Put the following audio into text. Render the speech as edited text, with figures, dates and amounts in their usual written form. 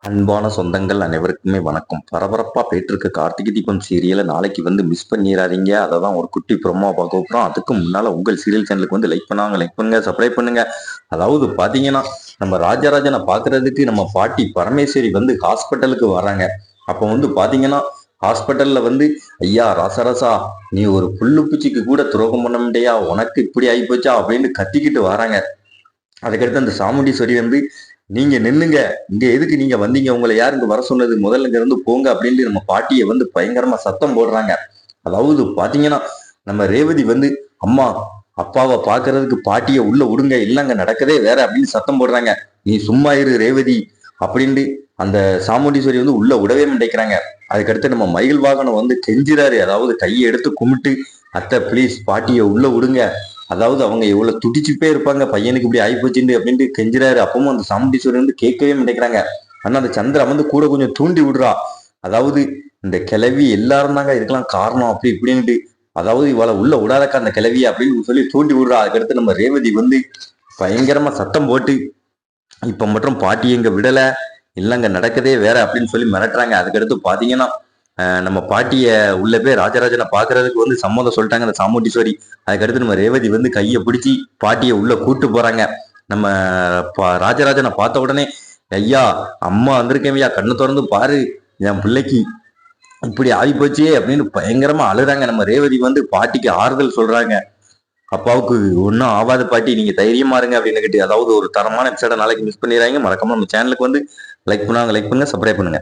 அன்பான சொந்தங்கள் அனைவருக்குமே வணக்கம். பரபரப்பா போயிட்டு இருக்க கார்த்திகை தீபம் சீரியலை நாளைக்கு மிஸ் பண்ணிடாதீங்க. அதை தான் ஒரு குட்டி ப்ரோமோ பார்க்க போகிறோம். அதுக்கு முன்னால உங்கள் சீரியல் சேனலுக்கு லைக் பண்ணாங்க, லைக் பண்ணுங்க, சப்ஸ்கிரைப் பண்ணுங்க. அதாவது பாத்தீங்கன்னா, நம்ம ராஜராஜனை பாக்குறதுக்கு நம்ம பாட்டி பரமேஸ்வரி ஹாஸ்பிட்டலுக்கு வராங்க. அப்போ பாத்தீங்கன்னா, ஹாஸ்பிட்டல்ல ஐயா ராசராசா, நீ ஒரு புல்லு பூச்சிக்கு கூட துரோகம் பண்ண முடியா, உனக்கு இப்படி ஆயிப்போச்சா அப்படின்னு கத்திக்கிட்டு வராங்க. அதுக்கடுத்து அந்த சாமுண்டீஸ்வரி நீங்க நின்னுங்க, இங்க எதுக்கு நீங்க வந்தீங்க, உங்களை யாரு இங்க வர சொன்னது, முதல்ல இங்க இருந்து போங்க அப்படின்னு நம்ம பாட்டியை பயங்கரமா சத்தம் போடுறாங்க. அதாவது பாத்தீங்கன்னா, நம்ம ரேவதி அம்மா அப்பாவை பாக்குறதுக்கு பாட்டியை உள்ள விடுங்க, இல்லங்க நடக்கதே வேற அப்படின்னு சத்தம் போடுறாங்க. நீ சும்மா இரு ரேவதி அப்படின்ட்டு அந்த சாமுண்டீஸ்வரி உள்ள விடவே மாட்டேங்கிறாங்க. அதுக்கடுத்து நம்ம மயில் வாகனம் கெஞ்சிறாரு, அதாவது கையை எடுத்து கும்பிட்டு, அத்தை ப்ளீஸ் பாட்டியை உள்ள விடுங்க, அதாவது அவங்க எவ்வளவு துடிச்சுப்பே இருப்பாங்க, பையனுக்கு இப்படி ஆயிப்போச்சுன்னு அப்படின்ட்டு கெஞ்சுறாரு. அப்பவும் அந்த சாமுண்டீஸ்வரர் கேட்கவே மாட்டேங்கிறாங்க. ஆனா அந்த சந்திரா கூட கொஞ்சம் தூண்டி விடுறா. அதாவது இந்த கிளவி எல்லாரும் தாங்க இதுக்கெல்லாம் காரணம் அப்படி இப்படின்ட்டு, அதாவது இவளை உள்ள விடாதக்கா அந்த கிளவி அப்படின்னு சொல்லி தூண்டி விடுறா. அதுக்கடுத்து நம்ம ரேவதி பயங்கரமா சத்தம் போட்டு, இப்ப மட்டும் பாட்டி எங்க விடல, இல்லங்க நடக்கதே வேற அப்படின்னு சொல்லி மிரட்டுறாங்க. அதுக்கடுத்து பாத்தீங்கன்னா, நம்ம பாட்டிய உள்ள போய் ராஜராஜனை பாக்குறதுக்கு சம்மதம் சொல்லிட்டாங்க அந்த சாமுண்டீஸ்வரி. அதுக்கடுத்து நம்ம ரேவதி கையை பிடிச்சி பாட்டியை உள்ள கூட்டு போறாங்க. நம்ம ராஜராஜனை பார்த்த உடனே, ஐயா அம்மா வந்திருக்கேன் ஐயா, கண்ணு திறந்து பாரு, என் பிள்ளைக்கு இப்படி ஆகி போச்சே அப்படின்னு பயங்கரமா அழுறாங்க. நம்ம ரேவதி பாட்டிக்கு ஆறுதல் சொல்றாங்க. அப்பாவுக்கு ஒன்றும் ஆவாத பாட்டி, நீங்க தைரியமா இருங்க அப்படின்னு கேட்டு, அதாவது ஒரு தரமான எபிசோட நாளைக்கு மிஸ் பண்ணிடுறாங்க. மறக்காம நம்ம சேனலுக்கு லைக் பண்ணுவாங்க, லைக் பண்ணுங்க, சப்ஸ்கிரைப் பண்ணுங்க.